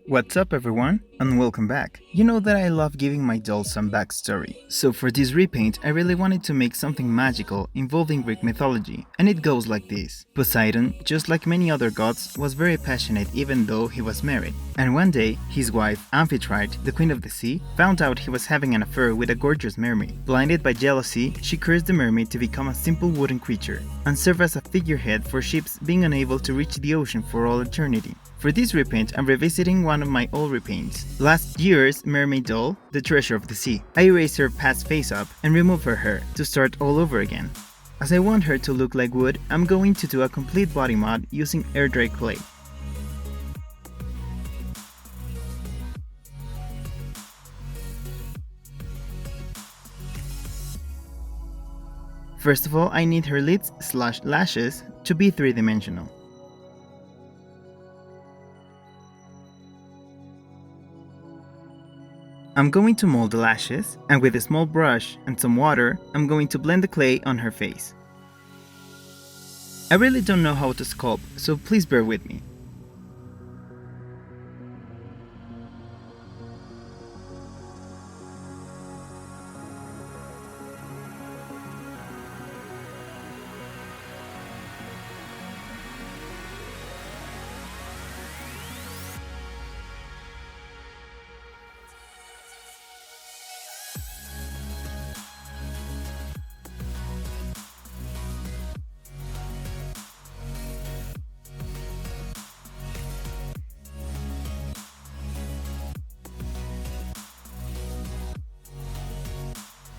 What's up everyone, and welcome back. You know that I love giving my dolls some backstory. So for this repaint, I really wanted to make something magical involving Greek mythology, and it goes like this. Poseidon, just like many other gods, was very passionate even though he was married. And one day, his wife, Amphitrite, the queen of the sea, found out he was having an affair with a gorgeous mermaid. Blinded by jealousy, she cursed the mermaid to become a simple wooden creature, and serve as a figurehead for ships being unable to reach the ocean for all eternity. For this repaint, I'm revisiting one of my old repaints. Last year's mermaid doll, the treasure of the sea. I erased her past face up and removed her hair to start all over again. As I want her to look like wood, I'm going to do a complete body mod using air dry clay. First of all, I need her lids/lashes to be 3-dimensional. I'm going to mold the lashes, and with a small brush and some water, I'm going to blend the clay on her face. I really don't know how to sculpt, so please bear with me.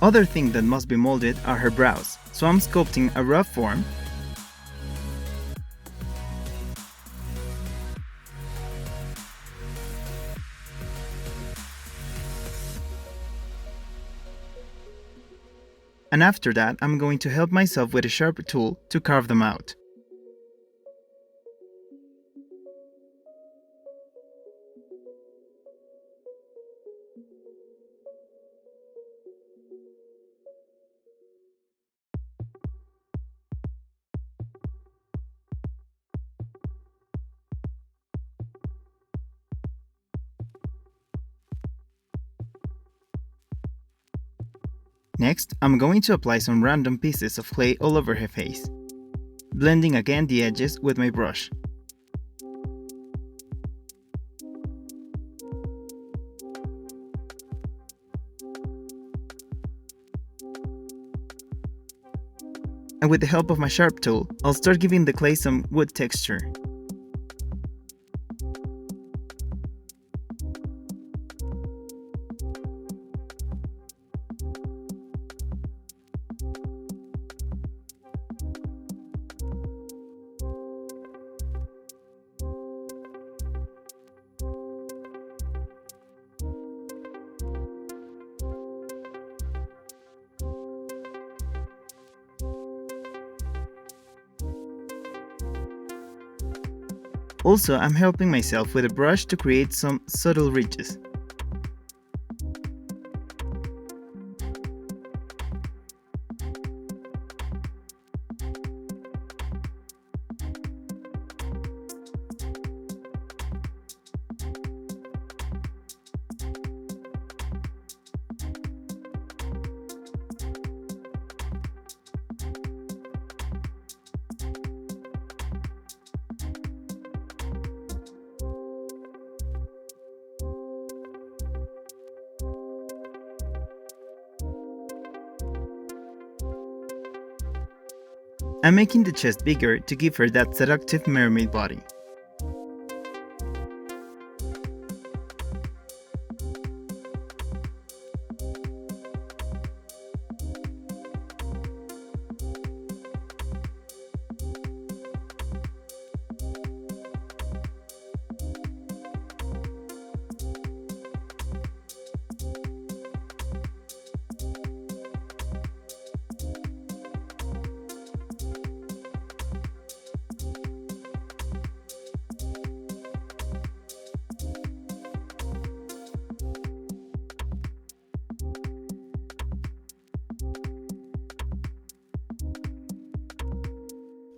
Other thing that must be molded are her brows, so I'm sculpting a rough form. And after that, I'm going to help myself with a sharp tool to carve them out. Next, I'm going to apply some random pieces of clay all over her face, blending again the edges with my brush. And with the help of my sharp tool, I'll start giving the clay some wood texture. Also, I'm helping myself with a brush to create some subtle ridges. I'm making the chest bigger to give her that seductive mermaid body.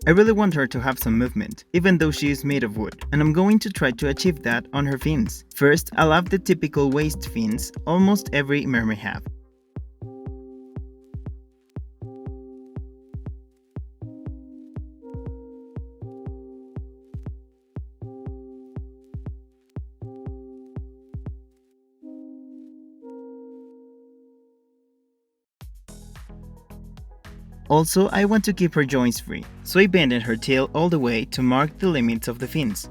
I really want her to have some movement, even though she is made of wood, and I'm going to try to achieve that on her fins. First, I'll have the typical waist fins almost every mermaid has. Also, I want to keep her joints free, so I bended her tail all the way to mark the limits of the fins.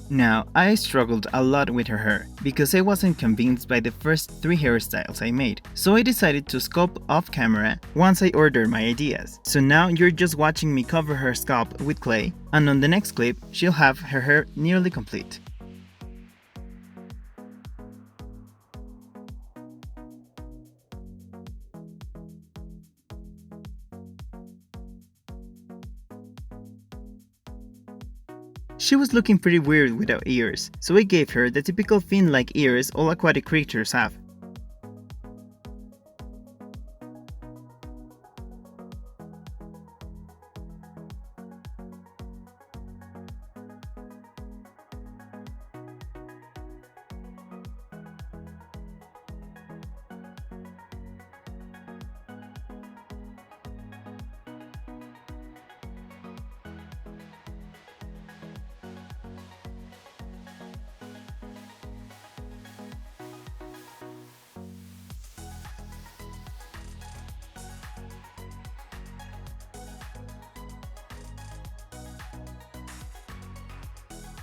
Now, I struggled a lot with her hair, because I wasn't convinced by the first 3 hairstyles I made, so I decided to sculpt off camera once I ordered my ideas. So now you're just watching me cover her scalp with clay, and on the next clip, she'll have her hair nearly complete. She was looking pretty weird without ears, so I gave her the typical fin-like ears all aquatic creatures have.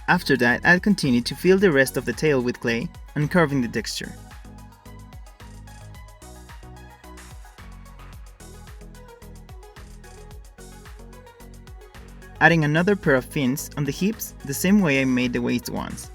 After that, I'll continue to fill the rest of the tail with clay and carving the texture. Adding another pair of fins on the hips the same way I made the waist ones.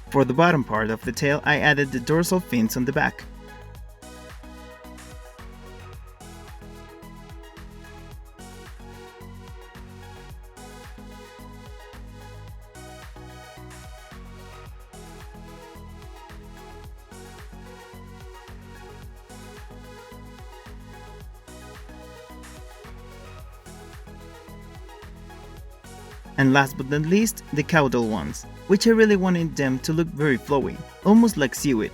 For the bottom part of the tail, I added the dorsal fins on the back. And last but not least, the caudal ones, which I really wanted them to look very flowy, almost like seaweed.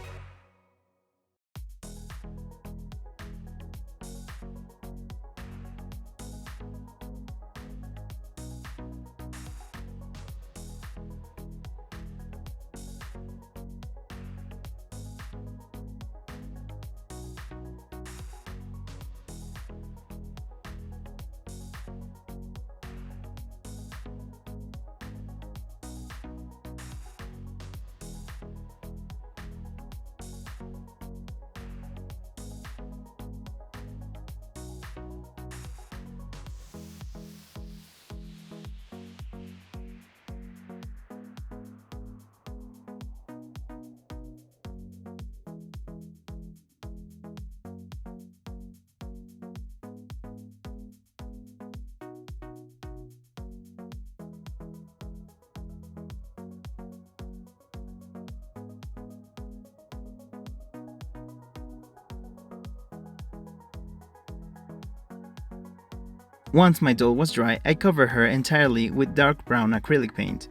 Once my doll was dry, I covered her entirely with dark brown acrylic paint.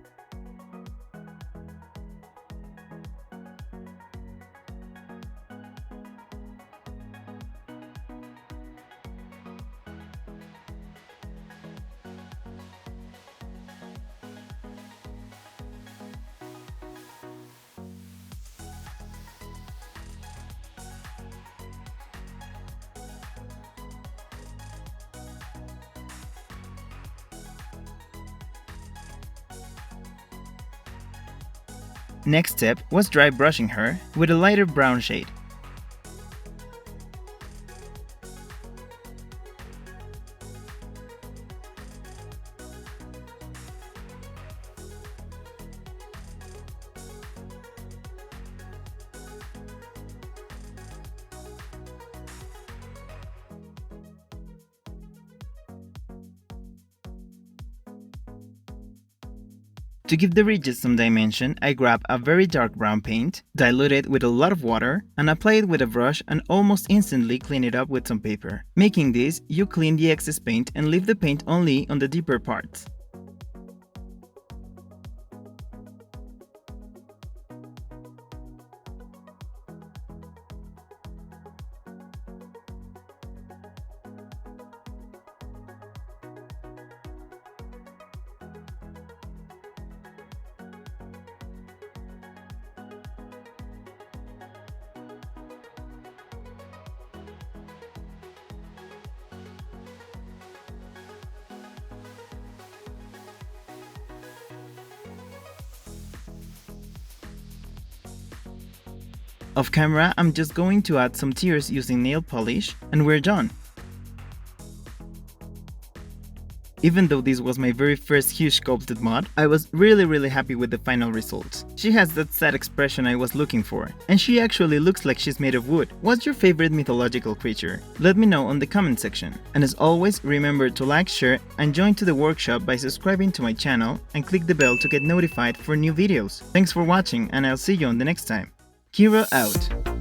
Next step was dry brushing her with a lighter brown shade. To give the ridges some dimension, I grab a very dark brown paint, dilute it with a lot of water, and apply it with a brush and almost instantly clean it up with some paper. Making this, you clean the excess paint and leave the paint only on the deeper parts. Off camera, I'm just going to add some tears using nail polish, and we're done. Even though this was my very first huge sculpted mod, I was really happy with the final result. She has that sad expression I was looking for, and she actually looks like she's made of wood. What's your favorite mythological creature? Let me know on the comment section. And as always, remember to like, share, and join to the workshop by subscribing to my channel and click the bell to get notified for new videos. Thanks for watching, and I'll see you on the next time. Kyro out.